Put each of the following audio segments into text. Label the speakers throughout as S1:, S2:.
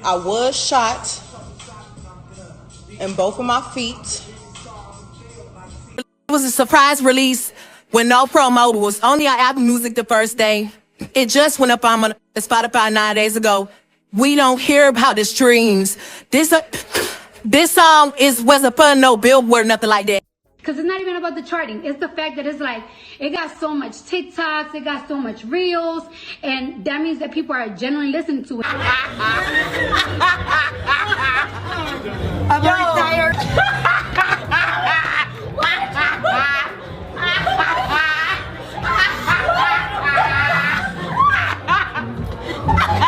S1: I was shot in both of my feet.
S2: It was a surprise release with no promo. It was only on Apple Music the first day. It just went up on Spotify 9 days ago. We don't hear about the streams. This song wasn't for no Billboard, nothing like that.
S3: Because it's not even about the charting. It's the fact that it's like, it got so much TikToks, it got so much Reels, and that means that people are generally listening to it. I'm very tired.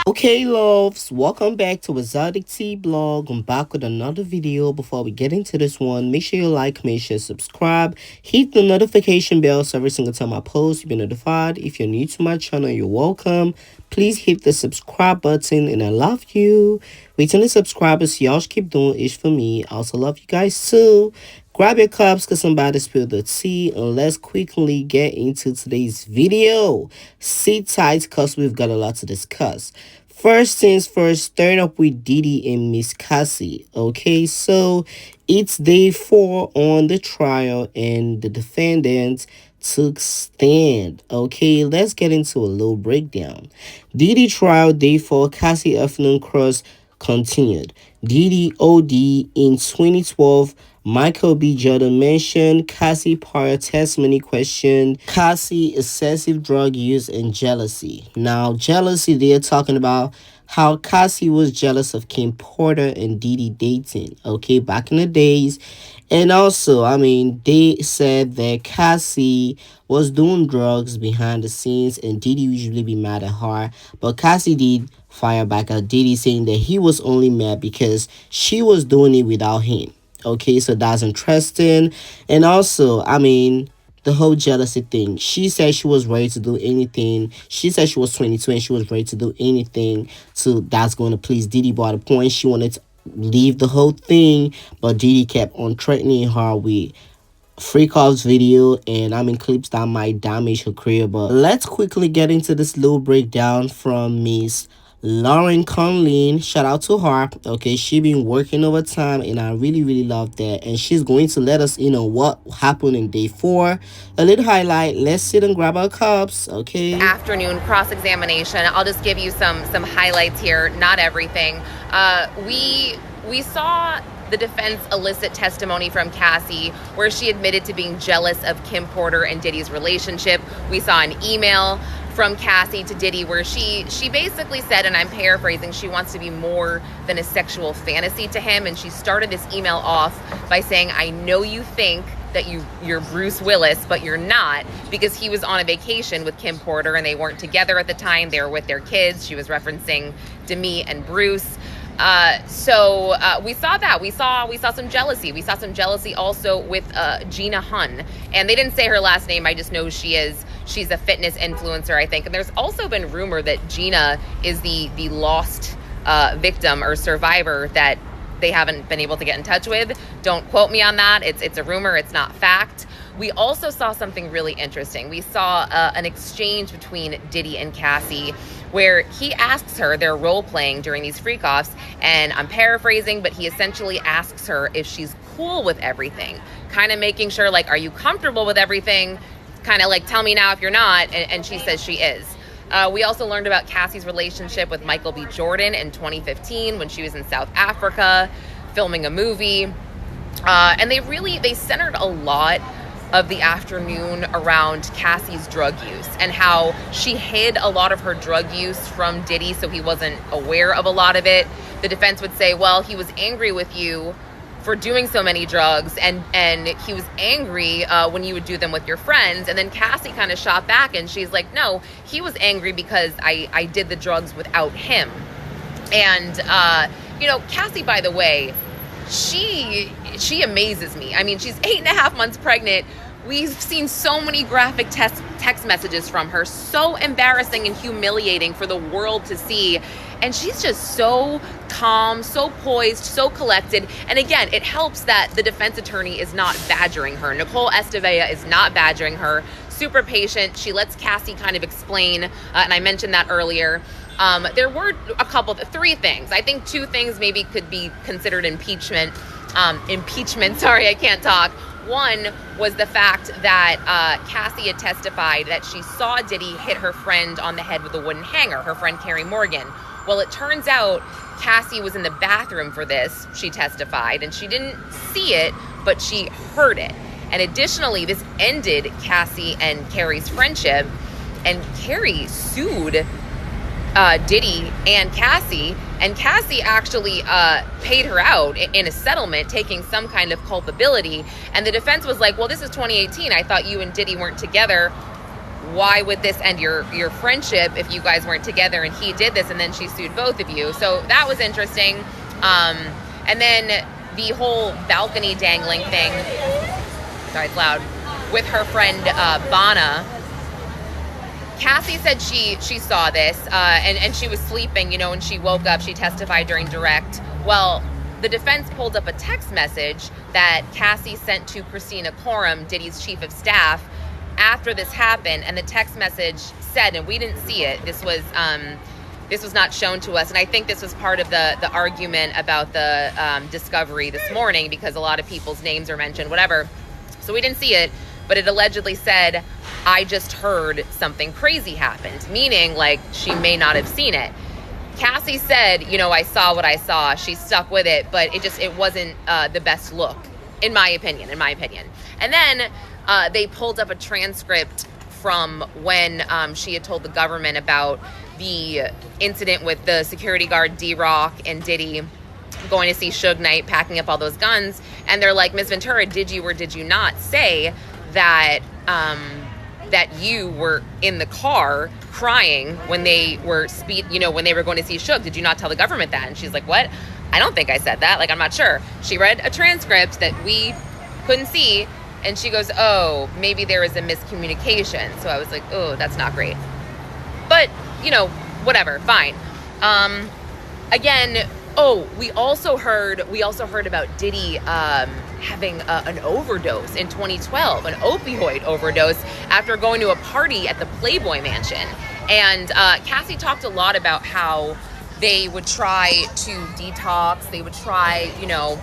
S4: Okay, loves, welcome back to Exoticteablog. I'm back with another video. Before we get into this one, make sure you like, make sure you subscribe, hit the notification bell so every single time I post you'll be notified. If you're new to my channel, you're welcome. Please hit the subscribe button, and I love you. Returning subscribers, y'all should keep doing it for me. I also love you guys too. Grab your cups because I'm about to spill the tea, and let's quickly get into today's video. Sit tight because we've got a lot to discuss. First things first, starting up with Diddy and Miss Cassie. Okay, so it's day 4 on the trial and the defendant took stand. Okay, let's get into a little breakdown. Diddy trial day 4, Cassie afternoon cross continued. Diddy OD in 2012. Michael B. Jordan mentioned Cassie prior testimony questioned Cassie excessive drug use and jealousy. Now, jealousy, they're talking about how Cassie was jealous of Kim Porter and Diddy dating, okay, back in the days. And also, I mean, they said that Cassie was doing drugs behind the scenes and Diddy usually be mad at her. But Cassie did fire back at Diddy, saying that he was only mad because she was doing it without him. Okay, so that's interesting. And also, I mean, the whole jealousy thing. She said she was ready to do anything. She said she was 22 and she was ready to do anything. So that's going to please Diddy. But at the point, she wanted to leave the whole thing. But Diddy kept on threatening her with freak offs video, and I mean clips that might damage her career. But let's quickly get into this little breakdown from Miss Lauren Conlin. Shout out to her. Okay, she been working overtime and I really love that, and she's going to let us know what happened in day 4. A little highlight. Let's sit and grab our cups. Okay,
S5: afternoon cross-examination. I'll just give you some highlights here, not everything. We saw the defense elicit testimony from Cassie where she admitted to being jealous of Kim Porter and Diddy's relationship. We saw an email from Cassie to Diddy where she basically said, and I'm paraphrasing, she wants to be more than a sexual fantasy to him. And she started this email off by saying, I know you think that you're Bruce Willis, but you're not, because he was on a vacation with Kim Porter and they weren't together at the time. They were with their kids. She was referencing Demi and Bruce. So we saw that. We saw some jealousy. We saw some jealousy also with Gina Hun. And they didn't say her last name. I just know she's a fitness influencer, I think. And there's also been rumor that Gina is the lost victim or survivor that they haven't been able to get in touch with. Don't quote me on that. It's a rumor. It's not fact. We also saw something really interesting. We saw an exchange between Diddy and Cassie where he asks her, they're role playing during these freak offs, and I'm paraphrasing, but he essentially asks her if she's cool with everything, kind of making sure, like, are you comfortable with everything? Kind of like, tell me now if you're not, and she says she is. We also learned about Cassie's relationship with Michael B. Jordan in 2015 when she was in South Africa filming a movie. And they centered a lot of the afternoon around Cassie's drug use and how she hid a lot of her drug use from Diddy, so he wasn't aware of a lot of it. The defense would say, well, he was angry with you for doing so many drugs, and he was angry when you would do them with your friends. And then Cassie kind of shot back and she's like, no, he was angry because I did the drugs without him. And Cassie, by the way, she amazes me. I mean, she's 8.5 months pregnant. We've seen so many graphic text messages from her, so embarrassing and humiliating for the world to see. And she's just so calm, so poised, so collected. And again, it helps that the defense attorney is not badgering her. Nicole Estevea is not badgering her. Super patient. She lets Cassie kind of explain, and I mentioned that earlier. There were three things. I think two things maybe could be considered impeachment. Sorry, I can't talk. One was the fact that Cassie had testified that she saw Diddy hit her friend on the head with a wooden hanger, her friend Carrie Morgan. Well, it turns out Cassie was in the bathroom for this, she testified, and she didn't see it, but she heard it. And additionally, this ended Cassie and Carrie's friendship, and Carrie sued Diddy and Cassie actually paid her out in a settlement, taking some kind of culpability. And the defense was like, well, this is 2018. I thought you and Diddy weren't together. Why would this end your friendship if you guys weren't together and he did this? And then she sued both of you. So that was interesting. And then the whole balcony dangling thing, sorry, it's loud, with her friend Bana. Cassie said she saw this and she was sleeping, you know, and she woke up. She testified during direct. Well, the defense pulled up a text message that Cassie sent to Christina Coram, Diddy's chief of staff, after this happened. And the text message said, and we didn't see it, this was not shown to us. And I think this was part of the argument about the discovery this morning, because a lot of people's names are mentioned, whatever. So we didn't see it, but it allegedly said, I just heard something crazy happened, meaning like she may not have seen it. Cassie said, you know, I saw what I saw. She stuck with it, but it wasn't the best look, in my opinion. And then they pulled up a transcript from when she had told the government about the incident with the security guard D-Rock and Diddy going to see Suge Knight, packing up all those guns. And they're like, Ms. Ventura, did you or did you not say that that you were in the car crying when they were when they were going to see Suge? Did you not tell the government that? And she's like, what? I don't think I said that. Like, I'm not sure. She read a transcript that we couldn't see, and she goes, oh, maybe there was a miscommunication. So I was like, oh, that's not great. But, you know, whatever, fine. Again, we also heard about Diddy having an overdose in 2012, an opioid overdose after going to a party at the Playboy Mansion. And Cassie talked a lot about how they would try to detox, they would try, you know,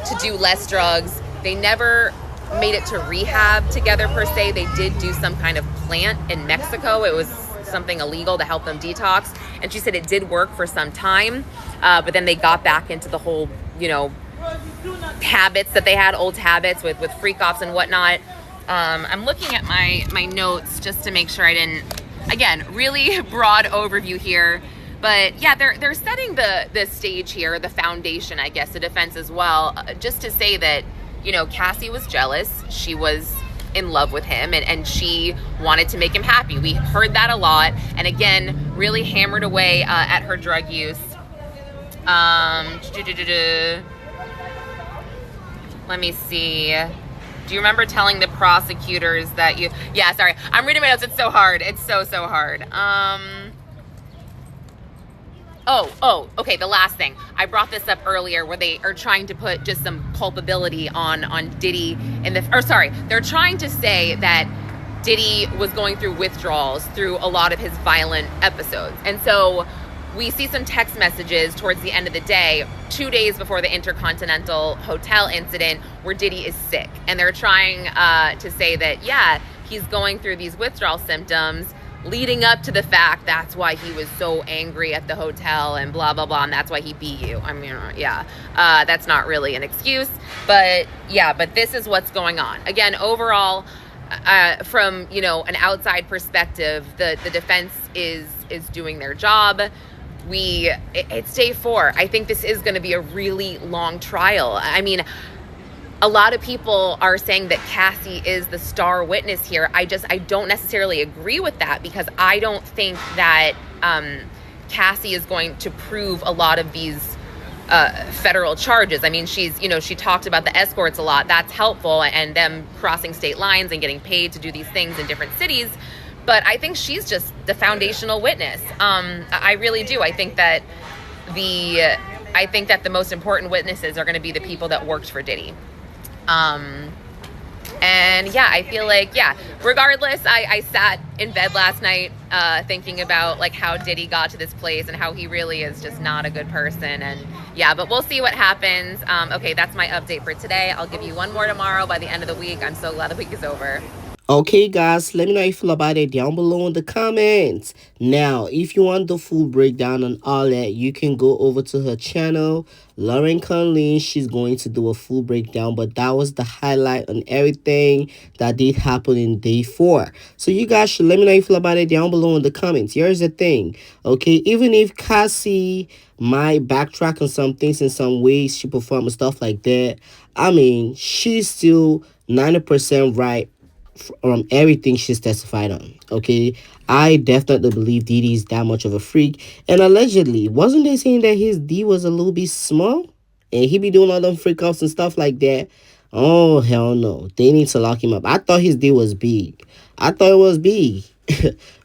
S5: to do less drugs. They never made it to rehab together per se. They did do some kind of plant in Mexico. It was something illegal to help them detox. And she said it did work for some time, but then they got back into the whole, you know, habits that they had, old habits with freak-offs and whatnot. I'm looking at my notes just to make sure I didn't, again, really broad overview here. But yeah, they're setting the stage here, the foundation, I guess, the defense as well, just to say that, you know, Cassie was jealous. She was in love with him and she wanted to make him happy. We heard that a lot. And again, really hammered away at her drug use. Let me see. Do you remember telling the prosecutors that you... Yeah, sorry. I'm reading my notes. It's so hard. It's so hard. Okay, the last thing. I brought this up earlier where they are trying to put just some culpability on Diddy in the... Or sorry, they're trying to say that Diddy was going through withdrawals through a lot of his violent episodes. And so we see some text messages towards the end of the day, 2 days before the Intercontinental Hotel incident, where Diddy is sick. And they're trying to say that, yeah, he's going through these withdrawal symptoms leading up to the fact that's why he was so angry at the hotel and blah, blah, blah, and that's why he beat you. I mean, yeah, that's not really an excuse. But yeah, but this is what's going on. Again, overall, from, you know, an outside perspective, the defense is doing their job. It's day 4. I think this is going to be a really long trial. I mean, a lot of people are saying that Cassie is the star witness here. I don't necessarily agree with that, because I don't think that Cassie is going to prove a lot of these federal charges. I mean, she talked about the escorts a lot. That's helpful, and them crossing state lines and getting paid to do these things in different cities. But I think she's just the foundational witness. I really do. I think that the most important witnesses are going to be the people that worked for Diddy. And yeah, I feel like, yeah, regardless, I sat in bed last night thinking about like how Diddy got to this place and how he really is just not a good person. And yeah, but we'll see what happens. Okay, that's my update for today. I'll give you one more tomorrow by the end of the week. I'm so glad the week is over.
S4: Okay, guys, let me know how you feel about it down below in the comments. Now, if you want the full breakdown on all that, you can go over to her channel, Lauren Conley. She's going to do a full breakdown, but that was the highlight on everything that did happen in day 4. So you guys should let me know how you feel about it down below in the comments. Here's the thing, okay? Even if Cassie might backtrack on some things in some ways, she performed and stuff like that, I mean, she's still 90% right from everything she's testified on. Okay, I definitely believe Diddy is that much of a freak. And allegedly, wasn't they saying that his D was a little bit small and he be doing all them freak offs and stuff like that? Oh hell no, they need to lock him up. I thought his D was big. I thought it was big.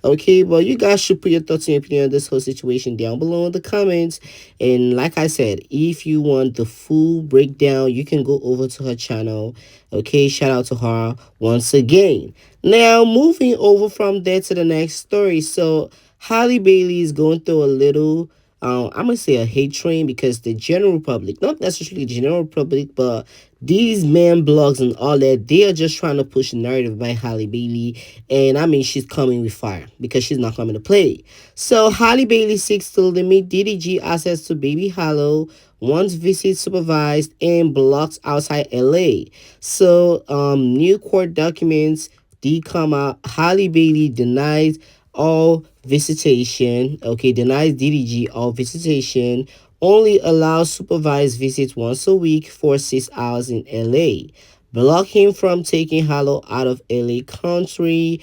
S4: Okay, well, you guys should put your thoughts and your opinion on this whole situation down below in the comments. And like I said, if you want the full breakdown, you can go over to her channel. Okay, shout out to her once again. Now, moving over from there to the next story. So, Halle Bailey is going through a little I'm gonna say a hate train, because the general public, not necessarily the general public, but these man blogs and all that, they are just trying to push a narrative by Halle Bailey. And I mean, she's coming with fire because she's not coming to play. So Halle Bailey seeks to limit DDG access to baby Halo, once visit supervised, and blocks outside LA. So new court documents did come out. Halle Bailey denies all visitation, okay, denies DDG all visitation, only allows supervised visits once a week for 6 hours in LA, block him from taking Halo out of LA County,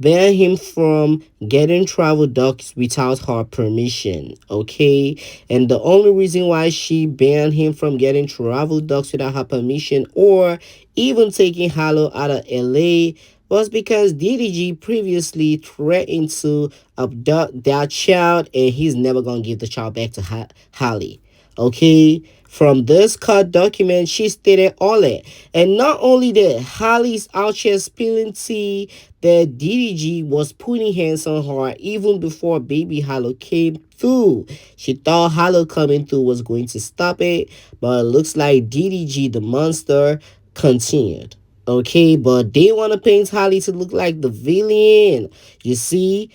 S4: ban him from getting travel docs without her permission, okay? And the only reason why she banned him from getting travel docs without her permission or even taking Halo out of LA was because DDG previously threatened to abduct that child, and he's never gonna give the child back to Halle. Okay, from this court document, she stated all that. And not only that, Halle's out here spilling tea that DDG was putting hands on her even before baby Halo came through. She thought Halo coming through was going to stop it, but it looks like DDG, the monster, continued. Okay, but they want to paint Halle to look like the villain. You see,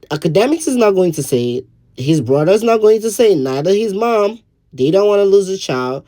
S4: Akademiks is not going to say it. His brother's not going to say it. Neither his mom. They don't want to lose a child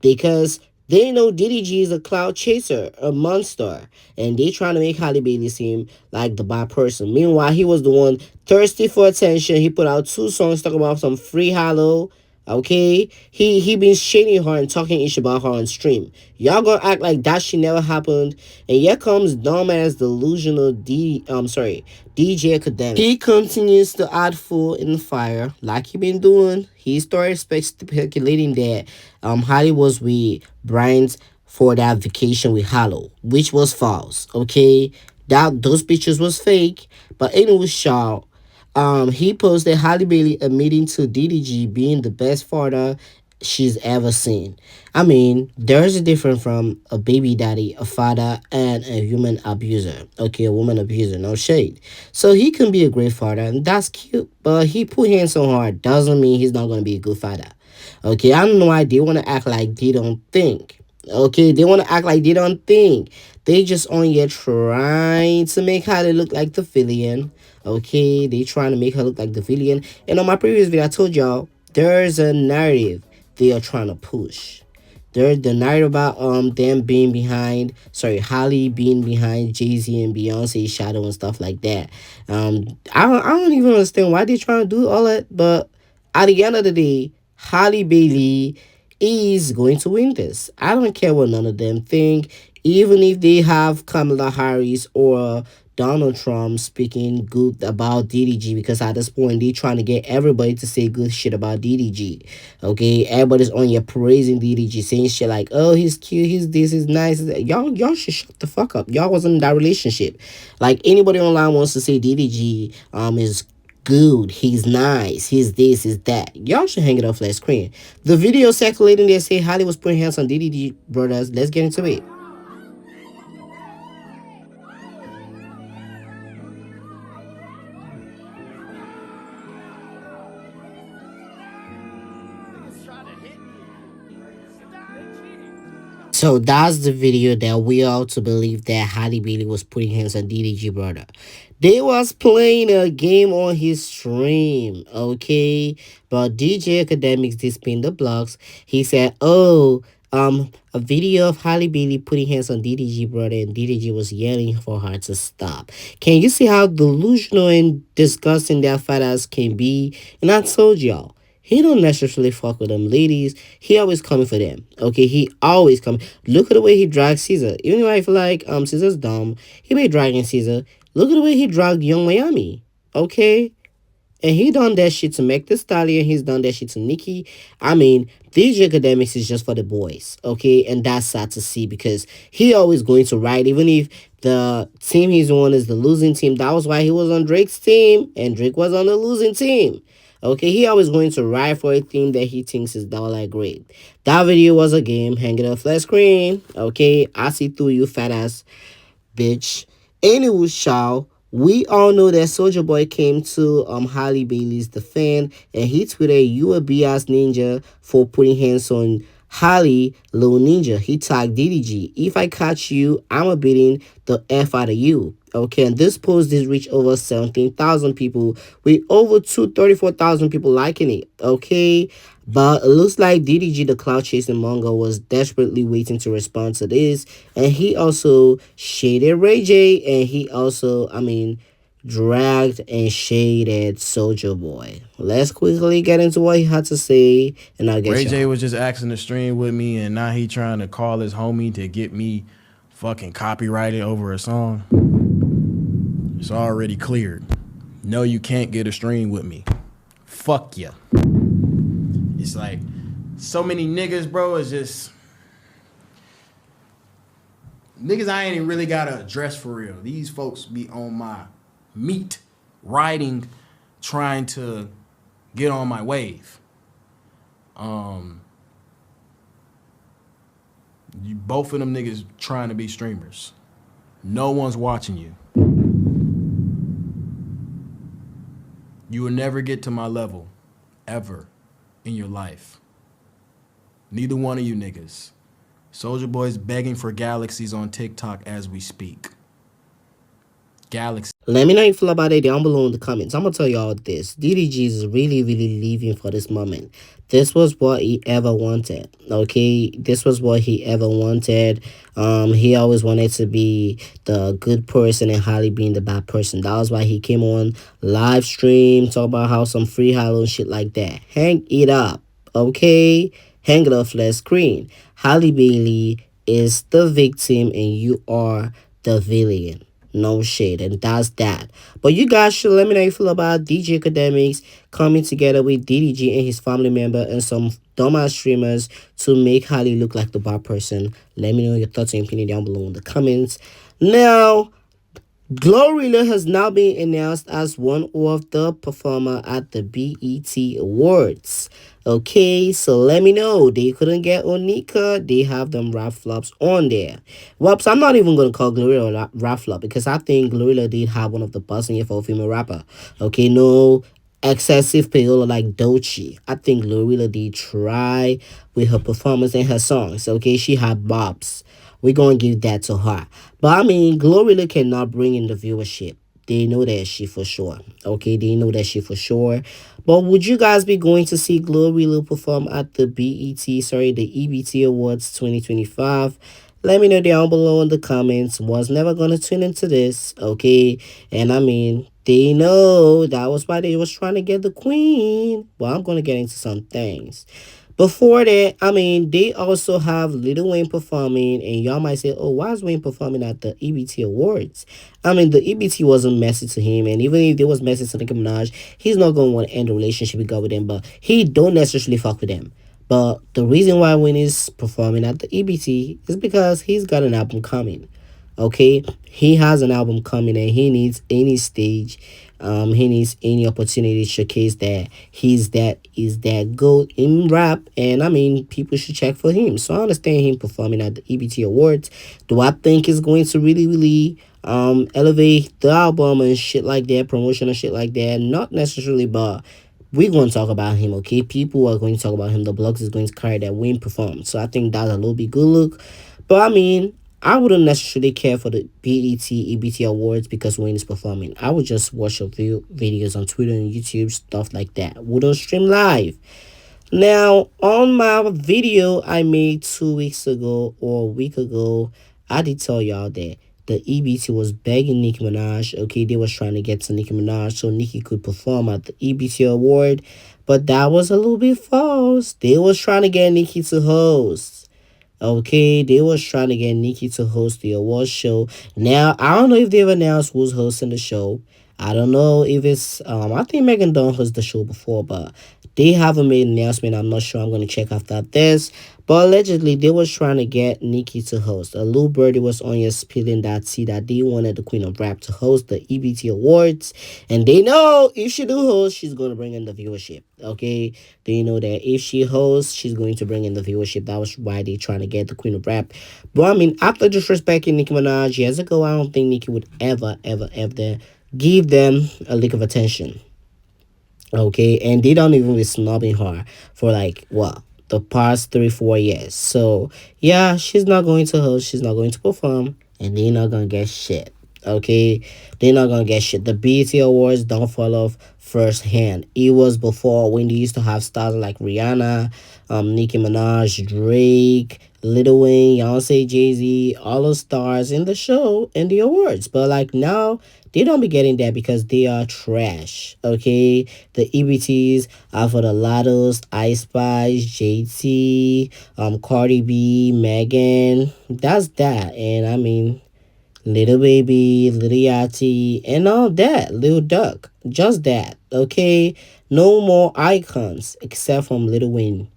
S4: because they know DDG is a cloud chaser, a monster. And they trying to make Halle Bailey seem like the bad person. Meanwhile, he was the one thirsty for attention. He put out 2 songs talking about some free Halo. Okay, he been shading her and talking ish about her on stream. Y'all gonna act like that shit never happened. And here comes dumbass delusional DJ Akademiks. He continues to add fuel in the fire like he been doing. He started speculating that Halle was with Bryant for that vacation with Halo, which was false. Okay, those pictures was fake. But anyway, y'all. He posted Halle Bailey admitting to DDG being the best father she's ever seen. I mean, there's a difference from a baby daddy, a father, and a human abuser. Okay, a woman abuser, no shade. So he can be a great father, and that's cute. But he put hands on her doesn't mean he's not going to be a good father. Okay, I don't know why they want to act like they don't think. Okay, they want to act like they don't think. They just on here trying to make Halle look like the villain. Okay, they trying to make her look like the villain. And on my previous video, I told y'all there's a narrative they are trying to push. There's the narrative about them being behind, Halle being behind Jay-Z and Beyonce's shadow and stuff like that. I don't even understand why they're trying to do all that. But at the end of the day, Halle Bailey is going to win this. I don't care what none of them think. Even if they have Kamala Harris or Donald Trump speaking good about DDG, because at this point they're trying to get everybody to say good shit about DDG. Okay, everybody's on here praising DDG, saying shit like, oh, he's cute, he's this, he's nice. Y'all should shut the fuck up. Y'all wasn't in that relationship. Like, anybody online wants to say DDG is good, he's nice, he's this, he's that. Y'all should hang it off flat screen. The video circulating there say Halle was putting hands on DDG brothers. Let's get into it. So that's the video that we all to believe that Halle Bailey was putting hands on DDG brother. They was playing a game on his stream, okay? But DJ Akademiks did spin the blocks. He said, oh, a video of Halle Bailey putting hands on DDG brother, and DDG was yelling for her to stop. Can you see how delusional and disgusting that fat ass can be? And I told y'all, he don't necessarily fuck with them ladies. He always coming for them. Okay, he always coming. Look at the way he dragged Caesar. Even though I feel like Caesar's dumb, he be dragging Caesar. Look at the way he dragged Young Miami. Okay? And he done that shit to Meg Thee Stallion. He's done that shit to Nicki. I mean, DJ Akademiks is just for the boys. Okay? And that's sad to see because he always going to ride. Even if the team he's on is the losing team. That was why he was on Drake's team. And Drake was on the losing team. Okay, he always going to ride for a theme that he thinks is dollar great. That video was a game. Hang it up flat screen. Okay, I see through you, fat ass bitch. Anyway, shall we all know that Soulja Boy came to Halle Bailey's defense and he tweeted, "You a BS ninja for putting hands on Halle Lil Ninja." He tagged DDG. "If I catch you, I'm beating the F out of you." Okay, and this post did reach over 17,000 people with over 234,000 people liking it. Okay, but it looks like DDG, the cloud chasing mongol, was desperately waiting to respond to this, and he also shaded Ray J, and he also, dragged and shaded Soulja Boy. Let's quickly get into what he had to say, and I'll get
S6: Ray J was just asking to stream with me, and now he trying to call his homie to get me fucking copyrighted over a song. It's already cleared. No, you can't get a stream with me. Fuck ya. It's like so many niggas, bro. It's just niggas I ain't even really gotta address for real. These folks be on my meat, riding, trying to get on my wave. Both of them niggas trying to be streamers. No one's watching you. You will never get to my level, ever, in your life. Neither one of you niggas. Soulja Boy's begging for galaxies on TikTok as we speak. Galaxy.
S4: Let me know how you feel about it down below in the comments. I'm going to tell y'all this. DDG is really, really leaving for this moment. This was what he ever wanted. Okay? This was what he ever wanted. He always wanted to be the good person and Halle being the bad person. That was why he came on live stream, talk about how some free Halo and shit like that. Hang it up. Okay? Hang it off flat screen. Halle Bailey is the victim and you are the villain. No shade, and that's that. But you guys should let me know how you feel about DJ Akademiks coming together with DDG and his family member and some dumbass streamers to make Halle look like the bad person. Let me know your thoughts and opinion down below in the comments. Now, Glorilla has now been announced as one of the performer at the BET Awards. Okay, so let me know. They couldn't get on Nicki. They have them rap flops on there. Well, so I'm not even going to call Glorilla rap flop because I think Glorilla did have one of the best in here for a female rapper. Okay, no excessive payola like Dolce. I think Glorilla did try with her performance and her songs. Okay, she had bobs. We're going to give that to her. But, Glorilla cannot bring in the viewership. They know that shit for sure. Okay, they know that shit for sure. But would you guys be going to see Glorilla perform at the the EBT Awards 2025? Let me know down below in the comments. Was never going to tune into this. Okay, and they know that was why they was trying to get the queen. Well, I'm going to get into some things. Before that, they also have Lil Wayne performing, and y'all might say, oh, why is Wayne performing at the EBT Awards? The EBT wasn't messy to him, and even if there was messy to Nicki Minaj, he's not going to want to end the relationship with God with them, but he don't necessarily fuck with them. But the reason why Wayne is performing at the EBT is because he's got an album coming. Okay, he has an album coming and he needs any stage He needs any opportunity to showcase that he's that goat in rap, and I mean people should check for him. So I understand him performing at the EBT Awards. Do I think it's going to really elevate the album and shit like that, promotion and shit like that? Not necessarily, but we're going to talk about him, okay? People are going to talk about him. The blogs is going to carry that Wayne performed. So I think that's a little bit good look. But I mean, I wouldn't necessarily care for the BET, EBT Awards because Wayne is performing. I would just watch a few videos on Twitter and YouTube, stuff like that. Wouldn't stream live. Now, on my video I made 2 weeks ago or a week ago, I did tell y'all that the EBT was begging Nicki Minaj. Okay, they was trying to get to Nicki Minaj so Nicki could perform at the EBT Award. But that was a little bit false. They was trying to get Nicki to host. Okay, they was trying to get Nicki to host the award show. Now, I don't know if they've announced who's hosting the show. I don't know if it's I think Megan Dunn hosted the show before, but they haven't made an announcement. I'm not sure. I'm gonna check after this. But allegedly they was trying to get Nicki to host. A little birdie was on your spilling that tea that they wanted the Queen of Rap to host the EBT Awards. And they know if she do host, she's gonna bring in the viewership. Okay. They know that if she hosts, she's going to bring in the viewership. That was why they trying to get the Queen of Rap. But I mean, after disrespecting Nicki Minaj years ago, I don't think Nicki would ever give them a lick of attention. Okay, and they don't even be snubbing her for like what the past 3-4 years. So yeah, she's not going to host, she's not going to perform, and they're not gonna get shit. Okay, they're not gonna get shit. The BET Awards don't fall off firsthand. It was before when they used to have stars like Rihanna, Nicki Minaj, Drake, Lil Wayne, Beyonce, Jay-Z, all those stars in the show and the awards. But like now, they don't be getting that because they are trash. Okay, the EBTs are for the Lottos, Ice Spice, JT, Cardi B, Megan. That's that, and I mean, Little Baby, Little Yachty, and all that. Lil Duck, just that. Okay, no more icons except from Lil Wayne.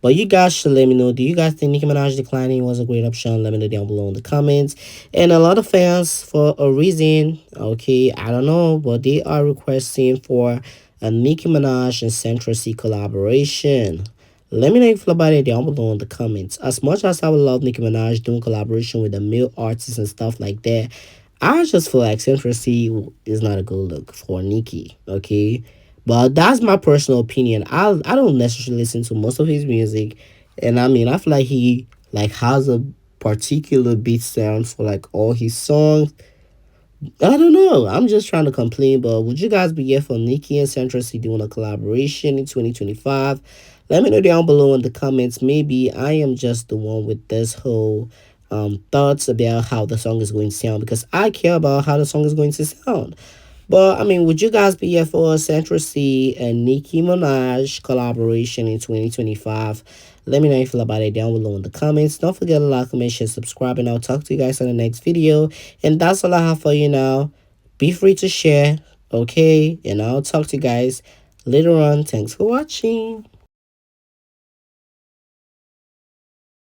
S4: But you guys should let me know. Do you guys think Nicki Minaj declining was a great option? Let me know down below in the comments. And a lot of fans, for a reason, okay, I don't know, but they are requesting for a Nicki Minaj and Central C collaboration. Let me know if you feel about it down below in the comments. As much as I would love Nicki Minaj doing collaboration with the male artists and stuff like that, I just feel like Central C is not a good look for Nicki, okay? But that's my personal opinion. I don't necessarily listen to most of his music, and I mean I feel like he like has a particular beat sound for like all his songs. I don't know. I'm just trying to complain, but would you guys be here for Nicki and Central C doing a collaboration in 2025? Let me know down below in the comments. Maybe I am just the one with this whole thoughts about how the song is going to sound, because I care about how the song is going to sound. But, I mean, would you guys be here for a Central C and Nicki Minaj collaboration in 2025? Let me know how you feel about it down below in the comments. Don't forget to like, comment, share, subscribe, and I'll talk to you guys in the next video. And that's all I have for you now. Be free to share, okay? And I'll talk to you guys later on. Thanks for watching.